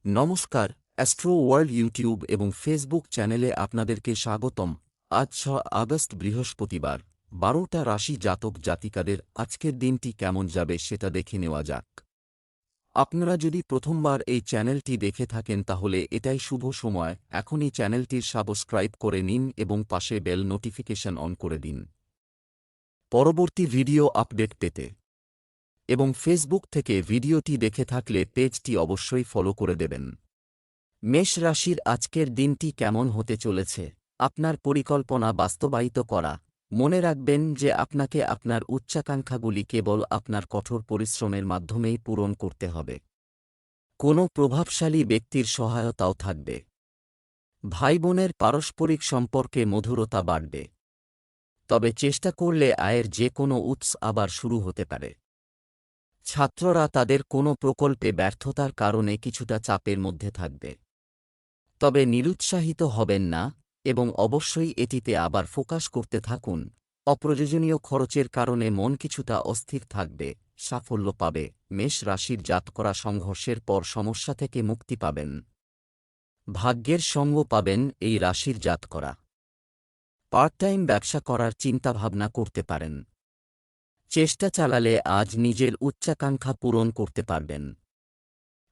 নমস্কার, astro world YouTube এবং Facebook চ্যানেলে আপনাদেরকে স্বাগতম। আজ 6 আগস্ট বৃহস্পতিবার, 12টা রাশি জাতক জাতিকাদের আজকের দিনটি কেমন যাবে সেটা দেখে নেওয়া যাক। আপনারা যদি প্রথমবার এই চ্যানেলটি দেখে থাকেন তাহলে এটাই শুভ সময়, এখনই চ্যানেলটির সাবস্ক্রাইব করে নিন এবং পাশে বেল নোটিফিকেশন অন করে দিন পরবর্তী ভিডিও আপডেট পেতে। এবং ফেসবুক থেকে ভিডিওটি দেখে থাকলে পেজটি অবশ্যই ফলো করে দেবেন। মেষ রাশির আজকের দিনটি কেমন হতে চলেছে? আপনার পরিকল্পনা বাস্তবায়িত করা। মনে রাখবেন যে আপনাকে আপনার উচ্চাকাঙ্ক্ষাগুলি কেবল আপনার কঠোর পরিশ্রমের মাধ্যমেই পূরণ করতে হবে। কোনো প্রভাবশালী ব্যক্তির সহায়তাও থাকবে। ভাইবোনের পারস্পরিক সম্পর্কে মধুরতা বাড়বে। তবে চেষ্টা করলে আয়ের যে কোনো উৎস আবার শুরু হতে পারে। ছাত্ররা তাদের কোনো প্রকল্পে ব্যর্থতার কারণে কিছুটা চাপের মধ্যে থাকবে। তবে নিরুৎসাহিত হবেন না এবং অবশ্যই এটিতে আবার ফোকাস করতে থাকুন। অপ্রয়োজনীয় খরচের কারণে মন কিছুটা অস্থির থাকবে। সাফল্য পাবে। মেষ রাশির জাতকরা সংঘর্ষের পর সমস্যা থেকে মুক্তি পাবেন। ভাগ্যের সঙ্গ পাবেন এই রাশির জাতকরা। পার্ট টাইম ব্যবসা করার চিন্তাভাবনা করতে পারেন। চেষ্টা চালালে আজ নিজের উচ্চাকাঙ্ক্ষা পূরণ করতে পারবেন।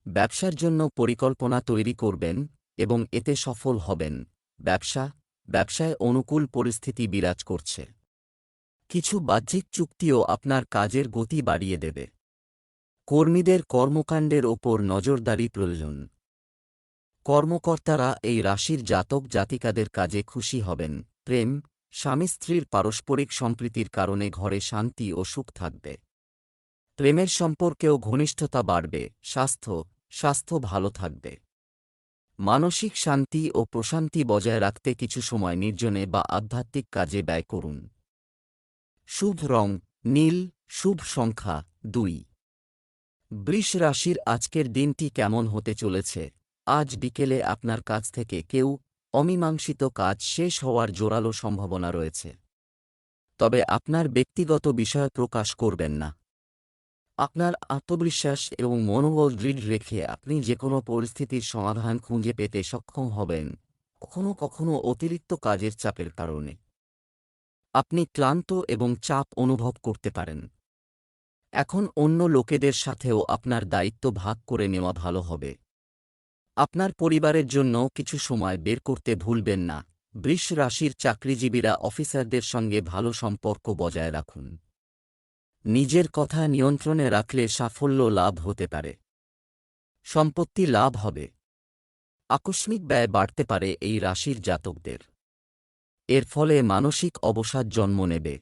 ব্যবসার জন্য পরিকল্পনা তৈরি করবেন এবং এতে সফল হবেন। ব্যবসায় অনুকূল পরিস্থিতি বিরাজ করছে। কিছু বাহ্যিক চুক্তিও আপনার কাজের গতি বাড়িয়ে দেবে। কর্মীদের কর্মকাণ্ডের ওপর নজরদারি প্রয়োজন। কর্মকর্তারা এই রাশির জাতক জাতিকাদের কাজে খুশি হবেন। প্রেম, স্বামী স্ত্রীর পারস্পরিক সম্প্রীতির কারণে ঘরে শান্তি ও সুখ থাকবে। প্রেমের সম্পর্কেও ঘনিষ্ঠতা বাড়বে। স্বাস্থ্য ভালো থাকবে। মানসিক শান্তি ও প্রশান্তি বজায় রাখতে কিছু সময় নির্জনে বা আধ্যাত্মিক কাজে ব্যয় করুন। শুভ রং নীল, শুভ সংখ্যা 2। বৃষ রাশির আজকের দিনটি কেমন হতে চলেছে? আজ বিকেলে আপনার কাছ থেকে কেউ অমীমাংসিত কাজ শেষ হওয়ার জোরালো সম্ভাবনা রয়েছে। তবে আপনার ব্যক্তিগত বিষয় প্রকাশ করবেন না। আপনার আত্মবিশ্বাস এবং মনোবল দৃঢ় রেখে আপনি যেকোনো পরিস্থিতির সমাধান খুঁজে পেতে সক্ষম হবেন। কখনো কখনো অতিরিক্ত কাজের চাপের কারণে আপনি ক্লান্ত এবং চাপ অনুভব করতে পারেন। এখন অন্য লোকেদের সাথেও আপনার দায়িত্ব ভাগ করে নেওয়া ভালো হবে। আপনার পরিবারের জন্য কিছু সময় বের করতে ভুলবেন না। বৃষ রাশির চাকরিজীবীরা অফিসারদের সঙ্গে ভালো সম্পর্ক বজায় রাখুন। নিজের কথা নিয়ন্ত্রণে রাখলে সাফল্য লাভ হতে পারে। সম্পত্তি লাভ হবে। আকস্মিক ব্যয় বাড়তে পারে এই রাশির জাতকদের। এর ফলে মানসিক অবসাদ জন্ম নেবে।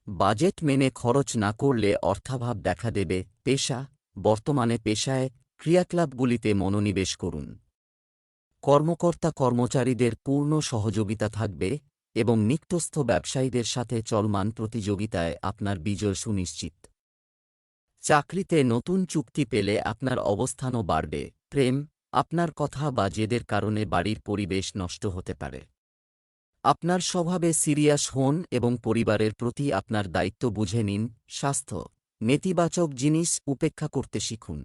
বাজেট মেনে খরচ না করলে অর্থাভাব দেখা দেবে। বর্তমানে পেশায় ক্রিয়াকলাপগুলিতে মনোনিবেশ করুন। কর্মকর্তা কর্মচারীদের পূর্ণ সহযোগিতা থাকবে এবং নিকটস্থ ব্যবসায়ীদের সাথে চলমান প্রতিযোগিতায় আপনার বিজয় সুনিশ্চিত। চাকরিতে নতুন চুক্তি পেলে আপনার অবস্থানও বাড়বে। প্রেম, আপনার কথা বা জেদের কারণে বাড়ির পরিবেশ নষ্ট হতে পারে। আপনার স্বভাবে সিরিয়াস হন এবং পরিবারের প্রতি আপনার দায়িত্ব বুঝে নিন। স্বাস্থ্য, নেতিবাচক জিনিস উপেক্ষা করতে শিখুন।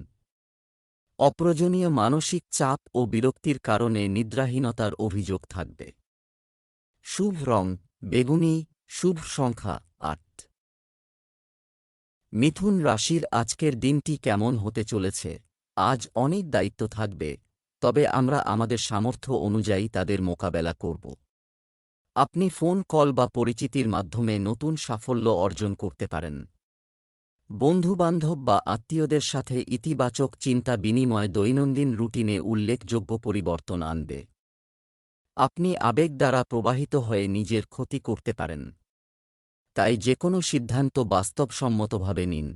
অপ্রয়োজনীয় মানসিক চাপ ও বিরক্তির কারণে নিদ্রাহীনতার অভিযোগ থাকবে। শুভ রং বেগুনি, শুভ সংখ্যা 8। মিথুন রাশির আজকের দিনটি কেমন হতে চলেছে? আজ অনেক দায়িত্ব থাকবে, তবে আমরা আমাদের সামর্থ্য অনুযায়ী তাদের মোকাবেলা করব। আপনি ফোন কল বা পরিচিতির মাধ্যমে নতুন সাফল্য অর্জন করতে পারেন। বন্ধুবান্ধব বা আত্মীয়দের সাথে ইতিবাচক চিন্তা বিনিময় দৈনন্দিন রুটিনে উল্লেখযোগ্য পরিবর্তন আনবে। আপনি আবেগ দ্বারা প্রবাহিত হয়ে নিজের ক্ষতি করতে পারেন। তাই যেকোনো সিদ্ধান্ত বাস্তবসম্মতভাবে নিন।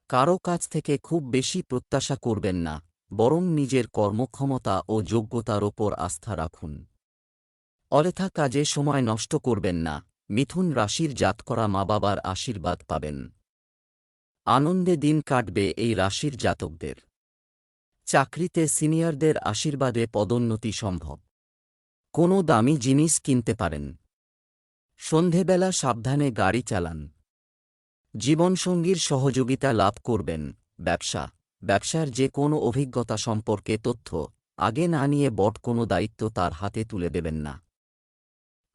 কারও কাছ থেকে খুব বেশি প্রত্যাশা করবেন না, বরং নিজের কর্মক্ষমতা ও যোগ্যতার ওপর আস্থা রাখুন। অযথা কাজে সময় নষ্ট করবেন না। মিথুন রাশির জাতকরা মা বাবার আশীর্বাদ পাবেন। আনন্দে দিন কাটবে এই রাশির জাতকদের। চাকরিতে সিনিয়রদের আশীর্বাদে পদোন্নতি সম্ভব। কোনো দামি জিনিস কিনতে পারেন। সন্ধেবেলা সাবধানে গাড়ি চালান। জীবনসঙ্গীর সহযোগিতা লাভ করবেন। ব্যবসার যে কোনো অভিজ্ঞতা সম্পর্কে তথ্য আগে না নিয়ে বড় কোনো দায়িত্ব তার হাতে তুলে দেবেন না।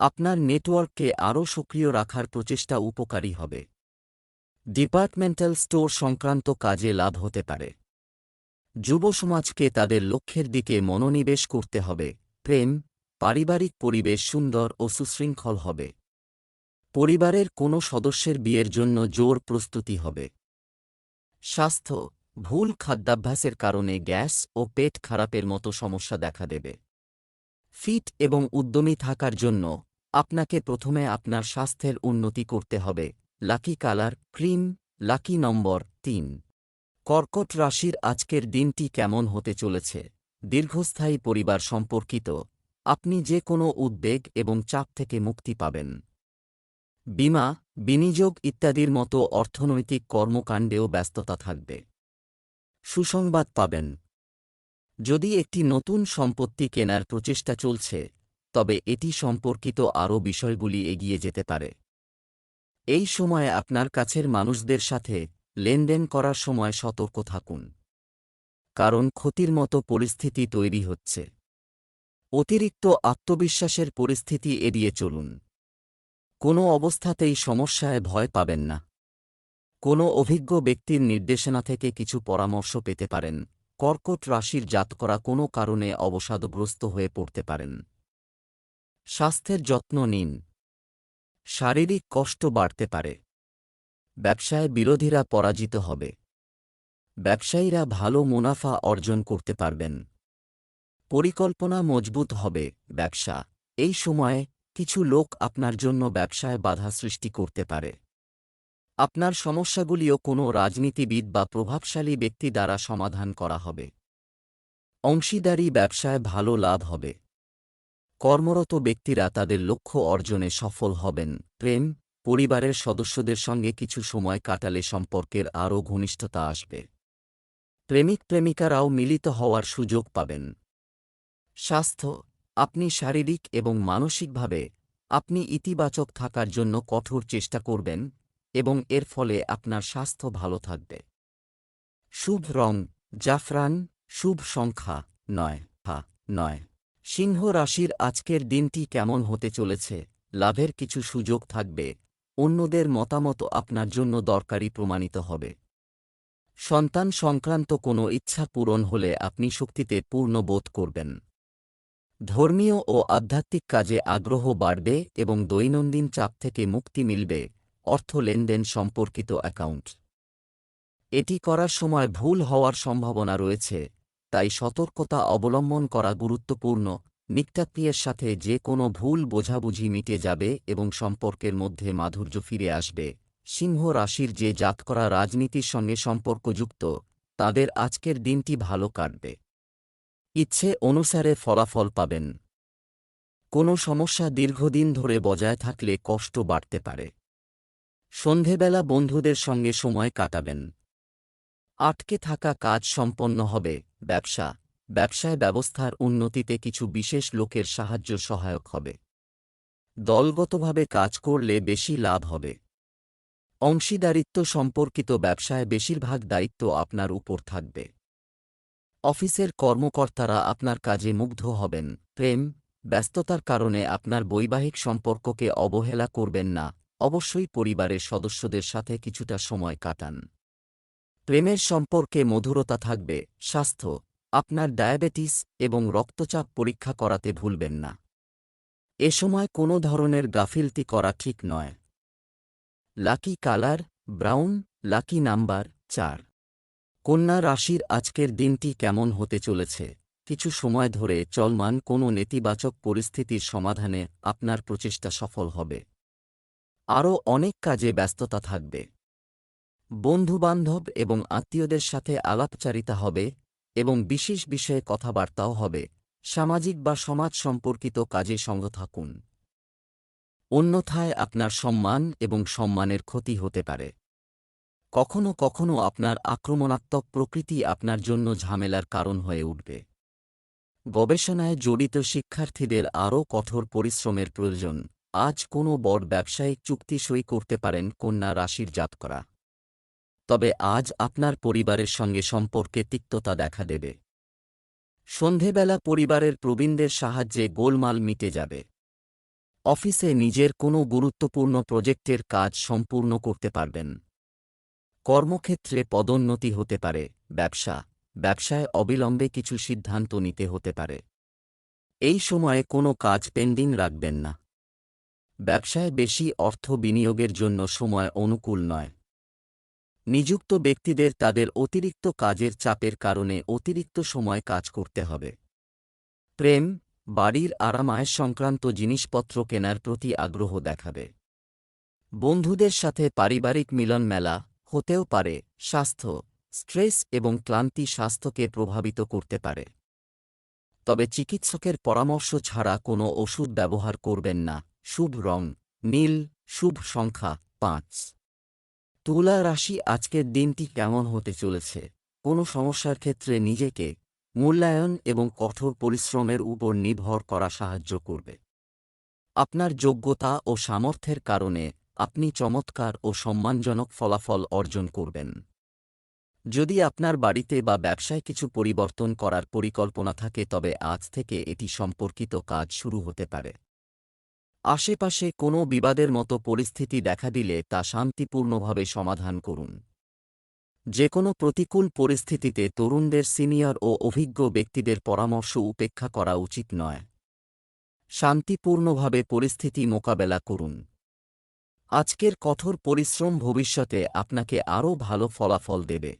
আপনার নেটওয়ার্ককে আরও সক্রিয় রাখার প্রচেষ্টা উপকারী হবে। ডিপার্টমেন্টাল স্টোর সংক্রান্ত কাজে লাভ হতে পারে। যুব সমাজকে তাদের লক্ষ্যের দিকে মনোনিবেশ করতে হবে। প্রেম, পারিবারিক পরিবেশ সুন্দর ও সুশৃঙ্খল হবে। পরিবারের কোনো সদস্যের বিয়ের জন্য জোর প্রস্তুতি হবে। স্বাস্থ্য, ভুল খাদ্যাভ্যাসের কারণে গ্যাস ও পেট খারাপের মতো সমস্যা দেখা দেবে। ফিট এবং উদ্যমী থাকার জন্য আপনাকে প্রথমে আপনার স্বাস্থ্যের উন্নতি করতে হবে। লাকি কালার ক্রিম, লাকি নম্বর 3। কর্কট রাশির আজকের দিনটি কেমন হতে চলেছে? দীর্ঘস্থায়ী পরিবার সম্পর্কিত আপনি যে কোনো উদ্বেগ এবং চাপ থেকে মুক্তি পাবেন। বীমা, বিনিয়োগ ইত্যাদির মতো অর্থনৈতিক কর্মকাণ্ডেও ব্যস্ততা থাকবে। সুসংবাদ পাবেন। যদি একটি নতুন সম্পত্তি কেনার প্রচেষ্টা চলছে, তবে এটি সম্পর্কিত আরও বিষয়গুলি এগিয়ে যেতে পারে। এই সময়ে আপনার কাছের মানুষদের সাথে লেনদেন করার সময় সতর্ক থাকুন, কারণ ক্ষতির মতো পরিস্থিতি তৈরি হচ্ছে। অতিরিক্ত আত্মবিশ্বাসের পরিস্থিতি এড়িয়ে চলুন। কোনো অবস্থাতেই সমস্যায় ভয় পাবেন না। কোনো অভিজ্ঞ ব্যক্তির নির্দেশনা থেকে কিছু পরামর্শ পেতে পারেন। কর্কট রাশির জাতকরা কোনো কারণে অবসাদগ্রস্ত হয়ে পড়তে পারেন। স্বাস্থ্যের যত্ন নিন। শারীরিক কষ্ট বাড়তে পারে। ব্যবসায় বিরোধীরা পরাজিত হবে। ব্যবসায়ীরা ভালো মুনাফা অর্জন করতে পারবেন। পরিকল্পনা মজবুত হবে। ব্যবসা, এই সময়ে কিছু লোক আপনার জন্য ব্যবসায় বাধা সৃষ্টি করতে পারে। আপনার সমস্যাগুলিও কোনো রাজনীতিবিদ বা প্রভাবশালী ব্যক্তি দ্বারা সমাধান করা হবে। অংশীদারি ব্যবসায় ভালো লাভ হবে। কর্মরত ব্যক্তিরা তাদের লক্ষ্য অর্জনে সফল হবেন। প্রেম, পরিবারের সদস্যদের সঙ্গে কিছু সময় কাটালে সম্পর্কের আরও ঘনিষ্ঠতা আসবে। প্রেমিক প্রেমিকারাও মিলিত হওয়ার সুযোগ পাবেন। স্বাস্থ্য, আপনি শারীরিক এবং মানসিকভাবে আপনি ইতিবাচক থাকার জন্য কঠোর চেষ্টা করবেন এবং এর ফলে আপনার স্বাস্থ্য ভালো থাকবে। শুভ রং জাফরান, শুভ সংখ্যা 9। সিংহ রাশির আজকের দিনটি কেমন হতে চলেছে? লাভের কিছু সুযোগ থাকবে। অন্যদের মতামত আপনার জন্য দরকারি প্রমাণিত হবে। সন্তান সংক্রান্ত কোনো ইচ্ছা পূরণ হলে আপনি শক্তিতে পূর্ণ বোধ করবেন। ধর্মীয় ও আধ্যাত্মিক কাজে আগ্রহ বাড়বে এবং দৈনন্দিন চাপ থেকে মুক্তি মিলবে। অর্থ লেনদেন সম্পর্কিত অ্যাকাউন্ট এটি করার সময় ভুল হওয়ার সম্ভাবনা রয়েছে, তাই সতর্কতা অবলম্বন করা গুরুত্বপূর্ণ। নিকটাত্মীয়ের সাথে যে কোনো ভুল বোঝাবুঝি মিটে যাবে এবং সম্পর্কের মধ্যে মাধুর্য ফিরে আসবে। সিংহ রাশির যে জাতকরা রাজনীতির সঙ্গে সম্পর্কযুক্ত, তাদের আজকের দিনটি ভালো কাটবে। ইচ্ছে অনুসারে ফলাফল পাবেন। কোনো সমস্যা দীর্ঘদিন ধরে বজায় থাকলে কষ্ট বাড়তে পারে। সন্ধেবেলা বন্ধুদের সঙ্গে সময় কাটাবেন। আটকে থাকা কাজ সম্পন্ন হবে। ব্যবসায় ব্যবস্থার উন্নতিতে কিছু বিশেষ লোকের সাহায্য সহায়ক হবে। দলগতভাবে কাজ করলে বেশি লাভ হবে। অংশীদারিত্ব সম্পর্কিত ব্যবসায় বেশিরভাগ দায়িত্ব আপনার উপর থাকবে। অফিসের কর্মকর্তারা আপনার কাজে মুগ্ধ হবেন। প্রেম, ব্যস্ততার কারণে আপনার বৈবাহিক সম্পর্ককে অবহেলা করবেন না। অবশ্যই পরিবারের সদস্যদের সাথে কিছুটা সময় কাটান। প্রেমের সম্পর্কে মধুরতা থাকবে। স্বাস্থ্য, আপনার ডায়াবেটিস এবং রক্তচাপ পরীক্ষা করাতে ভুলবেন না। এ সময় কোনো ধরনের গাফিলতি করা ঠিক নয়। Lucky colour brown, lucky number 4। কন্যা রাশির আজকের দিনটি কেমন হতে চলেছে? কিছু সময় ধরে চলমান কোনো নেতিবাচক পরিস্থিতির সমাধানে আপনার প্রচেষ্টা সফল হবে। আরও অনেক কাজে ব্যস্ততা থাকবে। বন্ধুবান্ধব এবং আত্মীয়দের সাথে আলাপচারিতা হবে এবং বিশেষ বিষয়ে কথাবার্তাও হবে। সামাজিক বা সমাজ সম্পর্কিত কাজে সঙ্গ থাকুন। অন্যথায় আপনার সম্মান এবং সম্মানের ক্ষতি হতে পারে। কখনো কখনো আপনার আক্রমণাত্মক প্রকৃতি আপনার জন্য ঝামেলার কারণ হয়ে উঠবে। গবেষণায় জড়িত শিক্ষার্থীদের আরও কঠোর পরিশ্রমের প্রয়োজন। আজ কোনো বড় ব্যবসায়িক চুক্তি সই করতে পারেন কন্যা রাশির জাতকরা। তবে আজ আপনার পরিবারের সঙ্গে সম্পর্কে তিক্ততা দেখা দেবে। সন্ধেবেলা পরিবারের প্রবীণদের সাহায্যে গোলমাল মিটে যাবে। অফিসে নিজের কোনো গুরুত্বপূর্ণ প্রজেক্টের কাজ সম্পূর্ণ করতে পারবেন। কর্মক্ষেত্রে পদোন্নতি হতে পারে। ব্যবসায় অবিলম্বে কিছু সিদ্ধান্ত নিতে হতে পারে। এই সময়ে কোনো কাজ পেন্ডিং রাখবেন না। ব্যবসায় বেশি অর্থ বিনিয়োগের জন্য সময় অনুকূল নয়। নিযুক্ত ব্যক্তিদের তাদের অতিরিক্ত কাজের চাপের কারণে অতিরিক্ত সময় কাজ করতে হবে। প্রেম, বাড়ির আরামায়েশ সংক্রান্ত জিনিসপত্র কেনার প্রতি আগ্রহ দেখাবে। বন্ধুদের সাথে পারিবারিক মিলন মেলা হতেও পারে। স্বাস্থ্য, স্ট্রেস এবং ক্লান্তি স্বাস্থ্যকে প্রভাবিত করতে পারে। তবে চিকিৎসকের পরামর্শ ছাড়া কোনো ওষুধ ব্যবহার করবেন না। শুভ রং নীল, শুভ সংখ্যা 5। তুলা রাশি আজকের দিনটি কেমন হতে চলেছে? কোনো সমস্যার ক্ষেত্রে নিজেকে মূল্যায়ন এবং কঠোর পরিশ্রমের উপর নির্ভর করা সাহায্য করবে। আপনার যোগ্যতা ও সামর্থ্যের কারণে আপনি চমৎকার ও সম্মানজনক ফলাফল অর্জন করবেন। যদি আপনার বাড়িতে বা ব্যবসায় কিছু পরিবর্তন করার পরিকল্পনা থাকে তবে আজ থেকে এটি সম্পর্কিত কাজ শুরু হতে পারে। আশেপাশে কোনো বিবাদের মতো পরিস্থিতি দেখা দিলে তা শান্তিপূর্ণভাবে সমাধান করুন। যে কোনো প্রতিকূল পরিস্থিতিতে তরুণদের সিনিয়র ও অভিজ্ঞ ব্যক্তিদের পরামর্শ উপেক্ষা করা উচিত নয়। শান্তিপূর্ণভাবে পরিস্থিতি মোকাবেলা করুন। আজকের কঠোর পরিশ্রম ভবিষ্যতে আপনাকে আরও ভালো ফলাফল দেবে।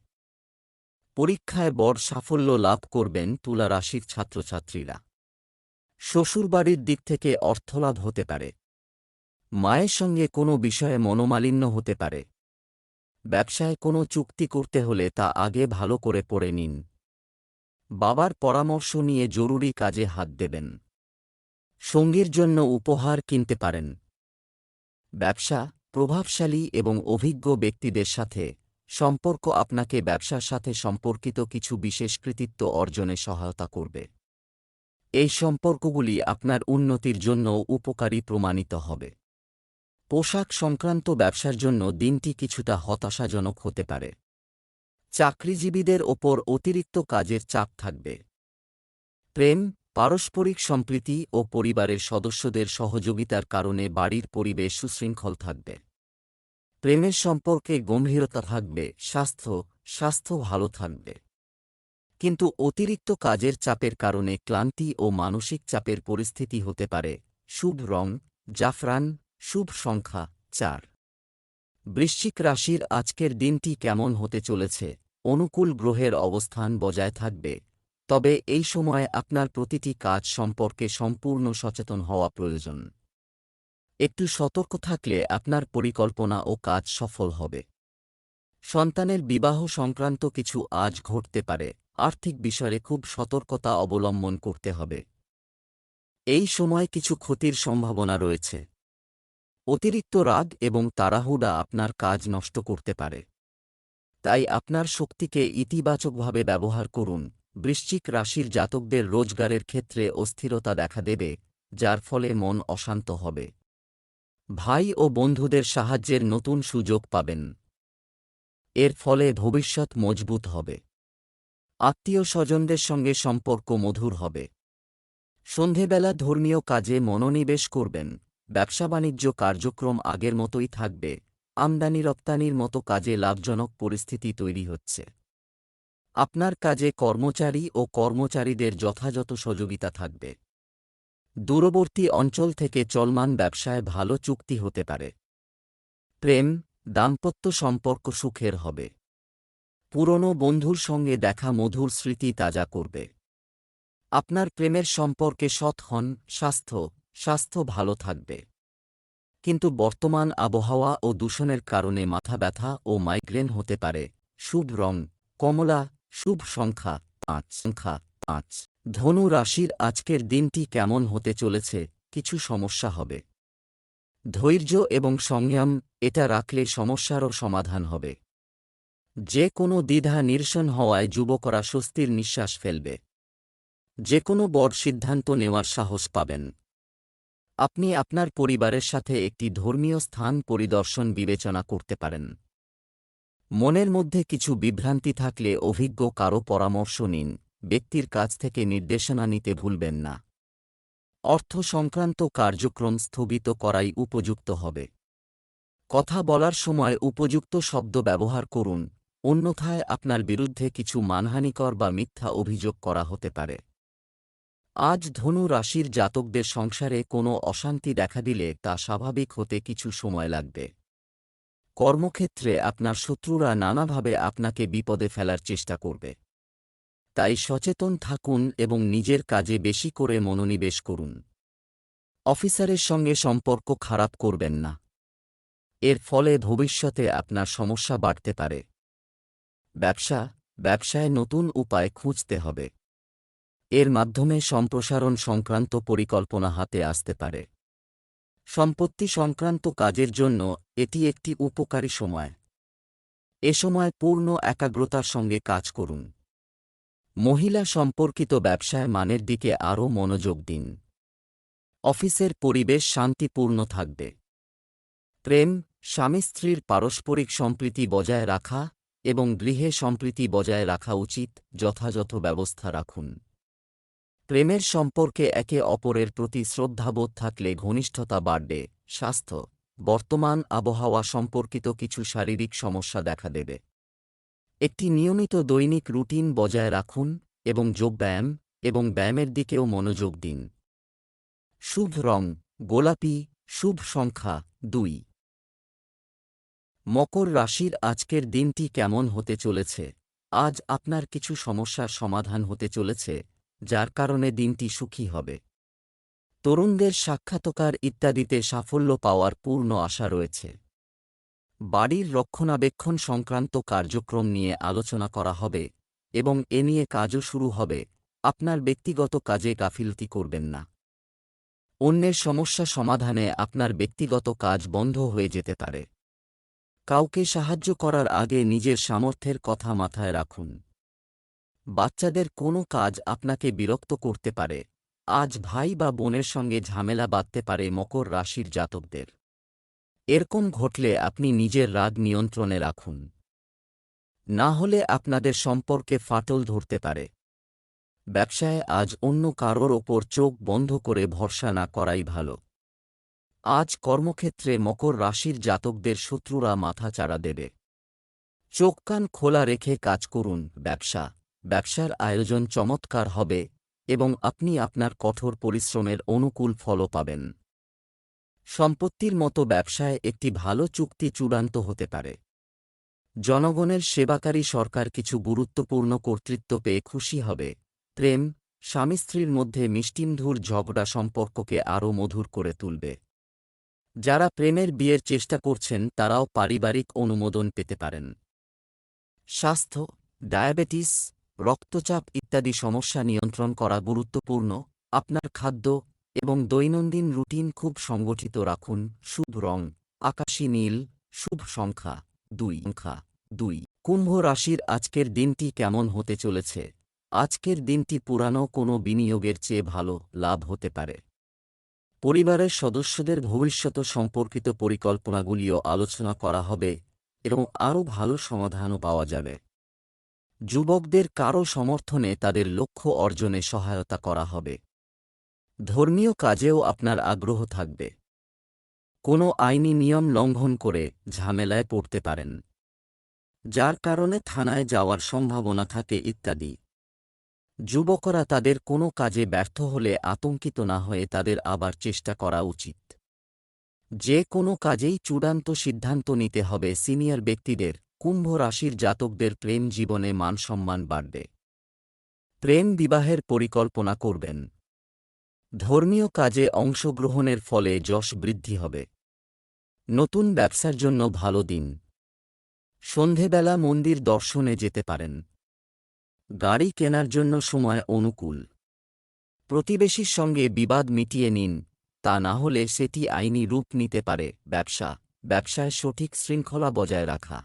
পরীক্ষায় বড় সাফল্য লাভ করবেন তুলা রাশির ছাত্রছাত্রীরা। শ্বশুরবাড়ির দিক থেকে অর্থলাভ হতে পারে। মায়ের সঙ্গে কোনো বিষয়ে মনোমালিন্য হতে পারে। ব্যবসায় কোনো চুক্তি করতে হলে তা আগে ভালো করে পড়ে নিন। বাবার পরামর্শ নিয়ে জরুরি কাজে হাত দেবেন। সঙ্গীর জন্য উপহার কিনতে পারেন। ব্যবসা, প্রভাবশালী এবং অভিজ্ঞ ব্যক্তিদের সাথে সম্পর্ক আপনাকে ব্যবসার সাথে সম্পর্কিত কিছু বিশেষ কৃতিত্ব অর্জনে সহায়তা করবে। এই সম্পর্কগুলি আপনার উন্নতির জন্য উপকারী প্রমাণিত হবে। পোশাক সংক্রান্ত ব্যবসার জন্য দিনটি কিছুটা হতাশাজনক হতে পারে। চাকরিজীবীদের ওপর অতিরিক্ত কাজের চাপ থাকবে। প্রেম, পারস্পরিক সম্প্রীতি ও পরিবারের সদস্যদের সহযোগিতার কারণে বাড়ির পরিবেশ সুশৃঙ্খল থাকবে। প্রেমের সম্পর্কে গম্ভীরতা থাকবে। স্বাস্থ্য ভালো থাকবে। কিন্তু অতিরিক্ত কাজের চাপের কারণে ক্লান্তি ও মানসিক চাপের পরিস্থিতি হতে পারে। শুভ রং জাফরান, শুভ সংখ্যা 4। বৃশ্চিক রাশির আজকের দিনটি কেমন হতে চলেছে? অনুকূল গ্রহের অবস্থান বজায় থাকবে, তবে এই সময় আপনার প্রতিটি কাজ সম্পর্কে সম্পূর্ণ সচেতন হওয়া প্রয়োজন। একটু সতর্ক থাকলে আপনার পরিকল্পনা ও কাজ সফল হবে। সন্তানের বিবাহ সংক্রান্ত কিছু আজ ঘটতে পারে। আর্থিক বিষয়ে খুব সতর্কতা অবলম্বন করতে হবে। এই সময় কিছু ক্ষতির সম্ভাবনা রয়েছে। অতিরিক্ত রাগ এবং তাড়াহুড়া আপনার কাজ নষ্ট করতে পারে। তাই আপনার শক্তিকে ইতিবাচকভাবে ব্যবহার করুন। বৃশ্চিক রাশির জাতকদের রোজগারের ক্ষেত্রে অস্থিরতা দেখা দেবে, যার ফলে মন অশান্ত হবে। ভাই ও বন্ধুদের সাহায্যের নতুন সুযোগ পাবেন। এর ফলে ভবিষ্যৎ মজবুত হবে। আত্মীয় স্বজনদের সঙ্গে সম্পর্ক মধুর হবে। সন্ধেবেলা ধর্মীয় কাজে মনোনিবেশ করবেন। ব্যবসা বাণিজ্য কার্যক্রম আগের মতোই থাকবে। আমদানি রপ্তানির মতো কাজে লাভজনক পরিস্থিতি তৈরি হচ্ছে। আপনার কাজে কর্মচারী ও কর্মচারীদের যথাযথ সহযোগিতা থাকবে। দূরবর্তী অঞ্চল থেকে চলমান ব্যবসায় ভালো চুক্তি হতে পারে। প্রেম, দাম্পত্য সম্পর্ক সুখের হবে। পুরনো বন্ধুর সঙ্গে দেখা মধুর স্মৃতি তাজা করবে। আপনার প্রেমের সম্পর্কে সৎ হন। স্বাস্থ্য ভালো থাকবে। কিন্তু বর্তমান আবহাওয়া ও দূষণের কারণে মাথা ব্যথা ও মাইগ্রেন হতে পারে। শুভ রং কমলা, শুভ সংখ্যা 5। ধনু রাশির আজকের দিনটি কেমন হতে চলেছে? কিছু সমস্যা হবে। ধৈর্য এবং সংযম এটা রাখলে সমস্যারও সমাধান হবে। যে কোনো দ্বিধা নিরসন হওয়ায় যুবকরা স্বস্তির নিঃশ্বাস ফেলবে। যে কোনো বড় সিদ্ধান্ত নেওয়ার সাহস পাবেন। আপনি আপনার পরিবারের সাথে একটি ধর্মীয় স্থান পরিদর্শন বিবেচনা করতে পারেন। মনের মধ্যে কিছু বিভ্রান্তি থাকলে অভিজ্ঞ কারো পরামর্শ নিন, ব্যক্তির কাছ থেকে নির্দেশনা নিতে ভুলবেন না। অর্থ সংক্রান্ত কার্যক্রম স্থগিত করাই উপযুক্ত হবে। কথা বলার সময় উপযুক্ত শব্দ ব্যবহার করুন, অন্যথায় আপনার বিরুদ্ধে কিছু মানহানিকর বা মিথ্যা অভিযোগ করা হতে পারে। আজ ধনু রাশির জাতকদের সংসারে কোনো অশান্তি দেখা দিলে তা স্বাভাবিক হতে কিছু সময় লাগবে। কর্মক্ষেত্রে আপনার শত্রুরা নানাভাবে আপনাকে বিপদে ফেলার চেষ্টা করবে। তাই সচেতন থাকুন এবং নিজের কাজে বেশি করে মনোনিবেশ করুন। অফিসারের সঙ্গে সম্পর্ক খারাপ করবেন না। এর ফলে ভবিষ্যতে আপনার সমস্যা বাড়তে পারে। ব্যবসায় নতুন উপায় খুঁজতে হবে। এর মাধ্যমে সম্প্রসারণ সংক্রান্ত পরিকল্পনা হাতে আসতে পারে। সম্পত্তি সংক্রান্ত কাজের জন্য এটি একটি উপকারী সময়। এ সময় পূর্ণ একাগ্রতার সঙ্গে কাজ করুন। মহিলা সম্পর্কিত ব্যবসায় মানের দিকে আরও মনোযোগ দিন। অফিসের পরিবেশ শান্তিপূর্ণ থাকবে। প্রেম, স্বামী স্ত্রীর পারস্পরিক সম্প্রীতি বজায় রাখা এবং গৃহে সম্প্রীতি বজায় রাখা উচিত, যথাযথ ব্যবস্থা রাখুন। প্রেমের সম্পর্কে একে অপরের প্রতি শ্রদ্ধাবোধ থাকলে ঘনিষ্ঠতা বাড়বে। স্বাস্থ্য, বর্তমান আবহাওয়া সম্পর্কিত কিছু শারীরিক সমস্যা দেখা দেবে। একটি নিয়মিত দৈনিক রুটিন বজায় রাখুন এবং যোগব্যায়াম এবং ব্যায়ামের দিকেও মনোযোগ দিন। শুভ রং গোলাপি, শুভ সংখ্যা 2। মকর রাশির আজকের দিনটি কেমন হতে চলেছে? আজ আপনার কিছু সমস্যার সমাধান হতে চলেছে, যার কারণে দিনটি সুখী হবে। তরুণদের সাক্ষাৎকার ইত্যাদিতে সাফল্য পাওয়ার পূর্ণ আশা রয়েছে। বাড়ির রক্ষণাবেক্ষণ সংক্রান্ত কার্যক্রম নিয়ে আলোচনা করা হবে এবং এ নিয়ে কাজও শুরু হবে। আপনার ব্যক্তিগত কাজে গাফিলতি করবেন না। অন্যের সমস্যা সমাধানে আপনার ব্যক্তিগত কাজ বন্ধ হয়ে যেতে পারে। কাউকে সাহায্য করার আগে নিজের সামর্থ্যের কথা মাথায় রাখুন। বাচ্চাদের কোনো কাজ আপনাকে বিরক্ত করতে পারে। আজ ভাই বা বোনের সঙ্গে ঝামেলা বাঁধতে পারে মকর রাশির জাতকদের। এরকম ঘটলে আপনি নিজের রাগ নিয়ন্ত্রণে রাখুন, না হলে আপনাদের সম্পর্কে ফাটল ধরতে পারে। ব্যবসায় আজ অন্য কারোর ওপর চোখ বন্ধ করে ভরসা না করাই ভালো। আজ কর্মক্ষেত্রে মকর রাশির জাতকদের শত্রুরা মাথাচাড়া দেবে। চোখ কান খোলা রেখে কাজ করুন। ব্যবসার আয়োজন চমৎকার হবে এবং আপনি আপনার কঠোর পরিশ্রমের অনুকূল ফলও পাবেন। সম্পত্তির মতো ব্যবসায় একটি ভালো চুক্তি চূড়ান্ত হতে পারে। জনগণের সেবাকারী সরকার কিছু গুরুত্বপূর্ণ কর্তৃত্ব পেয়ে খুশি হবে। প্রেম, স্বামী স্ত্রীর মধ্যে মিষ্টিমধুর ঝগড়া সম্পর্ককে আরও মধুর করে তুলবে। যারা প্রেমের বিয়ের চেষ্টা করছেন তারাও পারিবারিক অনুমোদন পেতে পারেন। স্বাস্থ্য, ডায়াবেটিস, রক্তচাপ ইত্যাদি সমস্যা নিয়ন্ত্রণ করা গুরুত্বপূর্ণ। আপনার খাদ্য এবং দৈনন্দিন রুটিন খুব সংগঠিত রাখুন। শুভ রং আকাশী নীল, শুভ সংখ্যা 2। কুম্ভ রাশির আজকের দিনটি কেমন হতে চলেছে? আজকের দিনটি পুরানো কোনো বিনিয়োগের চেয়ে ভালো লাভ হতে পারে। পরিবারের সদস্যদের ভবিষ্যৎ সম্পর্কিত পরিকল্পনাগুলিও আলোচনা করা হবে এবং আরও ভালো সমাধানও পাওয়া যাবে। যুবকদের কারও সমর্থনে তাদের লক্ষ্য অর্জনে সহায়তা করা হবে। ধর্মীয় কাজেও আপনার আগ্রহ থাকবে। কোনো আইনি নিয়ম লঙ্ঘন করে ঝামেলায় পড়তে পারেন, যার কারণে থানায় যাওয়ার সম্ভাবনা থাকে ইত্যাদি। যুবকরা তাদের কোনো কাজে ব্যর্থ হলে আতঙ্কিত না হয়ে তাদের আবার চেষ্টা করা উচিত। যে কোনো কাজেই চূড়ান্ত সিদ্ধান্ত নিতে হবে সিনিয়র ব্যক্তিদের। কুম্ভ রাশির জাতকদের প্রেম জীবনে মানসম্মান বাড়বে। প্রেম বিবাহের পরিকল্পনা করবেন। ধর্মীয় কাজে অংশগ্রহণের ফলে যশ বৃদ্ধি হবে। নতুন ব্যবসার জন্য ভালো দিন। সন্ধেবেলা মন্দির দর্শনে যেতে পারেন। গাড়ি কেনার জন্য সময় অনুকূল। প্রতিবেশীর সঙ্গে বিবাদ মিটিয়ে নিন, তা না হলে সেটি আইনি রূপ নিতে পারে। ব্যবসায় সঠিক শৃঙ্খলা বজায় রাখা।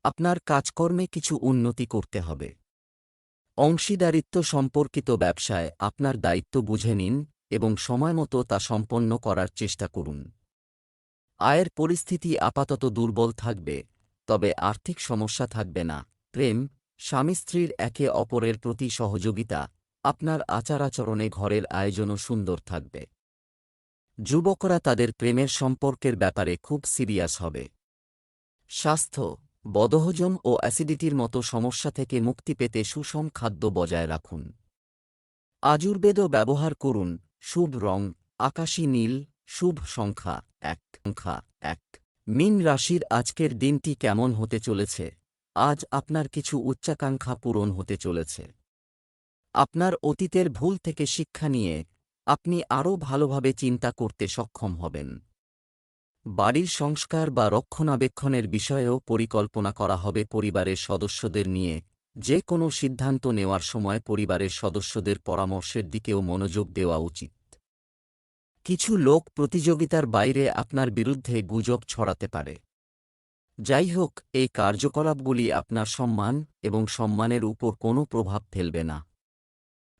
আপনার কাজকর্মে কিছু উন্নতি করতে হবে। অংশীদারিত্ব সম্পর্কিত ব্যবসায় আপনার দায়িত্ব বুঝে নিন এবং সময়মতো তা সম্পন্ন করার চেষ্টা করুন। আয়ের পরিস্থিতি আপাতত দুর্বল থাকবে, তবে আর্থিক সমস্যা থাকবে না। প্রেম, স্বামী স্ত্রীর একে অপরের প্রতি সহযোগিতা, আপনার আচার-আচরণে ঘরের আয়োজনও সুন্দর থাকবে। যুবকরা তাদের প্রেমের সম্পর্কের ব্যাপারে খুব সিরিয়াস হবে। স্বাস্থ্য, বদহজম ও অ্যাসিডিটির মতো সমস্যা থেকে মুক্তি পেতে সুষম খাদ্য বজায় রাখুন। আযুর্বেদও ব্যবহার করুন। শুভ রং আকাশী নীল, শুভ সংখ্যা 1। মীন রাশির আজকের দিনটি কেমন হতে চলেছে? আজ আপনার কিছু উচ্চাকাঙ্ক্ষা পূরণ হতে চলেছে। আপনার অতীতের ভুল থেকে শিক্ষা নিয়ে আপনি আরও ভালোভাবে চিন্তা করতে সক্ষম হবেন। বাড়ির সংস্কার বা রক্ষণাবেক্ষণের বিষয়েও পরিকল্পনা করা হবে। পরিবারের সদস্যদের নিয়ে যে কোনো সিদ্ধান্ত নেওয়ার সময় পরিবারের সদস্যদের পরামর্শের দিকেও মনোযোগ দেওয়া উচিত। কিছু লোক প্রতিযোগিতার বাইরে আপনার বিরুদ্ধে গুজব ছড়াতে পারে। যাই হোক, এই কার্যকলাপগুলি আপনার সম্মান এবং সম্মানের উপর কোনো প্রভাব ফেলবে না।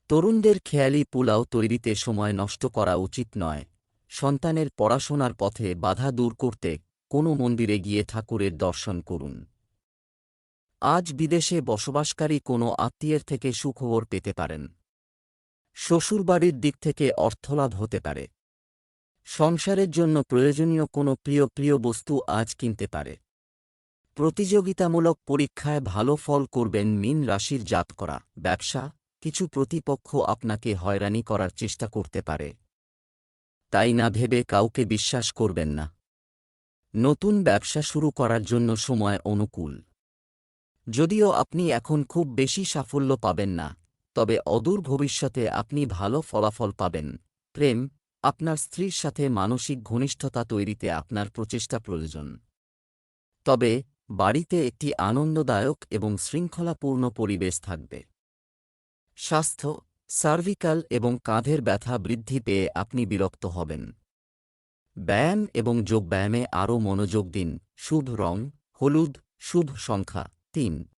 তরুণদের খেয়ালি পোলাও তৈরিতে সময় নষ্ট করা উচিত নয়। সন্তানের পড়াশোনার পথে বাধা দূর করতে কোনো মন্দিরে গিয়ে ঠাকুরের দর্শন করুন। আজ বিদেশে বসবাসকারী কোনো আত্মীয়ের থেকে সুখবর পেতে পারেন। শ্বশুরবাড়ির দিক থেকে অর্থলাভ হতে পারে। সংসারের জন্য প্রয়োজনীয় কোনো প্রিয় বস্তু আজ কিনতে পারে। প্রতিযোগিতামূলক পরীক্ষায় ভালো ফল করবেন মীন রাশির জাতকরা। ব্যবসা, কিছু প্রতিপক্ষ আপনাকে হয়রানি করার চেষ্টা করতে পারে, তাই না ভেবে কাউকে বিশ্বাস করবেন না। নতুন ব্যবসা শুরু করার জন্য সময় অনুকূল। যদিও আপনি এখন খুব বেশি সাফল্য পাবেন না, তবে অদূর ভবিষ্যতে আপনি ভালো ফলাফল পাবেন। প্রেম, আপনার স্ত্রীর সাথে মানসিক ঘনিষ্ঠতা তৈরিতে আপনার প্রচেষ্টা প্রয়োজন। তবে বাড়িতে একটি আনন্দদায়ক এবং শৃঙ্খলাপূর্ণ পরিবেশ থাকবে। স্বাস্থ্য, সার্ভিক্যাল এবং কাঁধের ব্যথা বৃদ্ধি পেয়ে আপনি বিরক্ত হবেন। ব্যায়াম এবং যোগব্যায়ামে আরও মনোযোগ দিন। শুভ রং হলুদ, শুভ সংখ্যা 3।